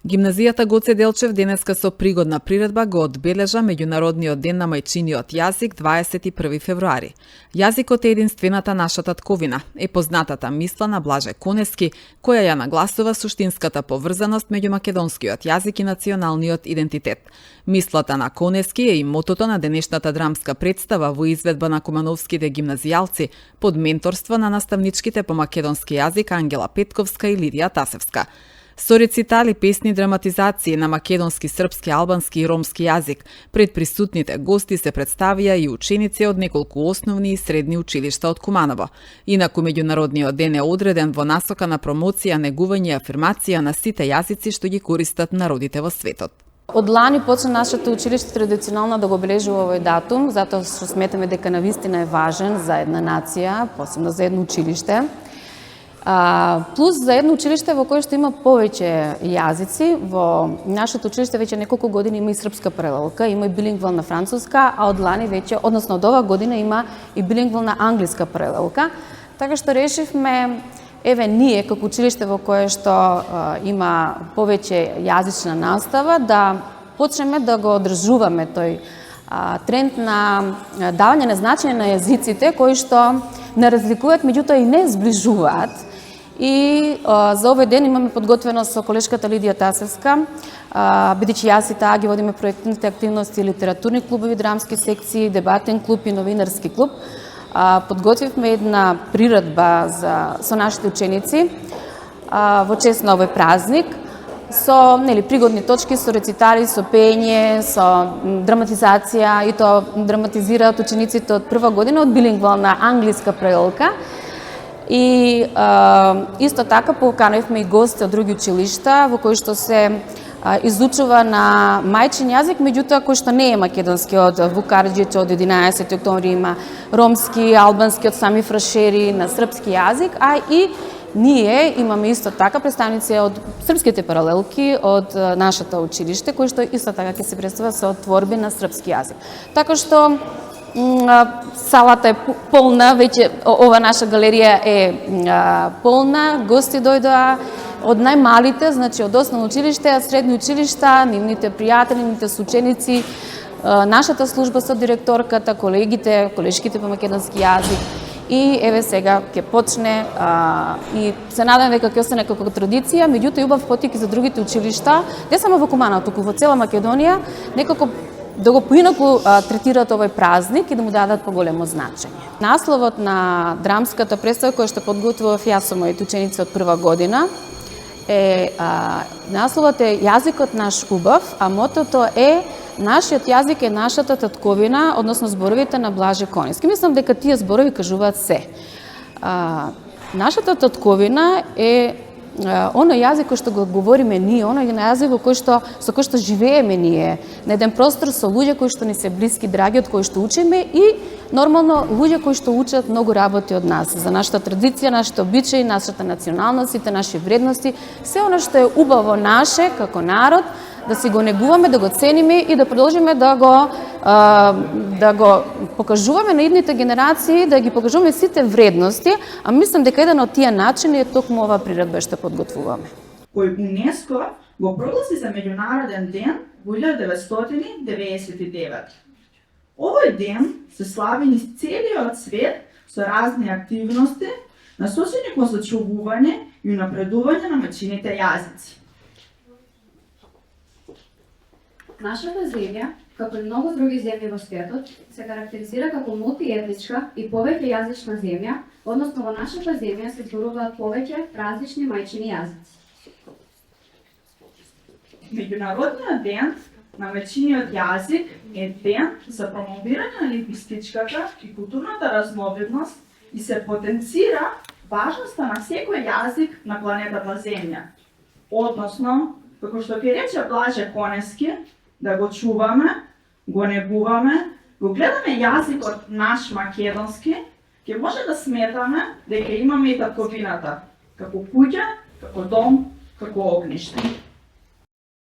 Гимназијата Гоце Делчев денеска со пригодна приредба го одбележа Меѓународниот ден на мајчиниот јазик 21 февруари. Јазикот е единствената наша татковина, е познатата мисла на Блаже Конески, која ја нагласува суштинската поврзаност меѓу македонскиот јазик и националниот идентитет. Мислата на Конески е и мотото на денешната драмска представа во изведба на кумановските гимназијалци под менторство на наставничките по македонски јазик Ангела Петковска и Лидија Тасевска. Со рецитали, песни, драматизации на македонски, српски, албански и ромски јазик, пред присутните гости се представија и ученици од неколку основни и средни училишта од Куманово. Инаку меѓународниот ден е одреден во насока на промоција, негување и афирмација на сите јазици што ги користат народите во светот. Од лани почна нашето училиште традиционално да го обележува овој датум, затоа што сметаме дека навистина е важен за една нација, посебно за едно училиште. Плюс за едно училиште во кое што има повеќе јазици. Во нашето училиште веќе неколку години има и српска паралелка, има и билингвална француска, а од лани веќе, односно од ова година има и билингвална англиска паралелка. Така што решивме, ние како училиште во кое што има повеќе јазична настава, да почнеме да го одржуваме тој тренд на давање на значење на јазиците кои што не разликуваат, меѓутоа и не зближуваат. И за овој ден имаме подготвено со колешката Лидија Тасевска, бидејќи јас и таа ги водиме проектните активности, литературни клубови, драмски секции, дебатен клуб и новинарски клуб. Подготвивме една приредба со нашите ученици во чест на овој празник, со пригодни точки, со рецитали, со пење, со драматизација, и тоа драматизираат учениците од прва година од билингвална англиска паралелка. И исто така поканивме и гости од други училишта во кои што се изучува на мајчин јазик, меѓутоа кој што не е македонски, од Вукарџиќ, од 11 октомври има ромски, албански, од сами фрашери на српски јазик, а и ние имаме исто така представници од српските паралелки од нашето училиште, кои што исто така ќе се представат со творби на српски јазик. Така што салата е полна, веќе ова наша галерија е полна, гости дојдоа од најмалите, значи од основно училиште, средни училишта, нивните пријатели, нивните соученици, нашата служба со директорката, колегите, колешките по македонски јазик. И еве сега ќе почне и се надам дека ќе остане како традиција, меѓутоа и убав потик за другите училишта, не само во Куманово, туку во цела Македонија, некако да го поинаку третираат овој празник и да му дадат поголемо значење. Насловот на драмската представа која што подготвував јас со моите ученици од прва година насловот е Јазикот наш убав, а мотото е Нашиот јазик е нашата татковина, односно зборовите на Блаже Конески. Мислам дека тие зборови кажуваат се. Нашата татковина е оној јазик кој што го говориме ние, оној јазик со кој што живееме ние, на еден простор со луѓе кои што ни се блиски, драги, од кои што учиме и нормално луѓе кои што учат многу работи од нас, за нашата традиција, нашите обичаи, нашата националност, сите наши вредности, се оно што е убаво наше како народ, да си го негуваме, да го цениме и да продолжиме да го покажуваме на идните генерации, да ги покажуваме сите вредности, а мислам дека еден од тие начини е токму ова приредба што подготвуваме. Кој УНЕСКО го прогласи за меѓународен ден во 1999. Овој ден се слави низ целиот свет со разни активности насочени кон зачувување и унапредување на мајчините јазици. Нашата земја, како и многу други земји во светот, се карактеризира како мултиетничка и повеќе јазична земја, односно во нашата земја се зборуваат повеќе различни мајчини јазици. Меѓународниот ден на мајчиниот јазик е ден за промовирање на лингвистичката и културната разновидност и се потенцира важноста на секој јазик на планетата Земја. Односно, како што ќе рече Блаже Конески, да го чуваме, го негуваме, го гледаме јазикот наш македонски, ќе може да сметаме дека имаме и татковината, како куќа, како дом, како огниште.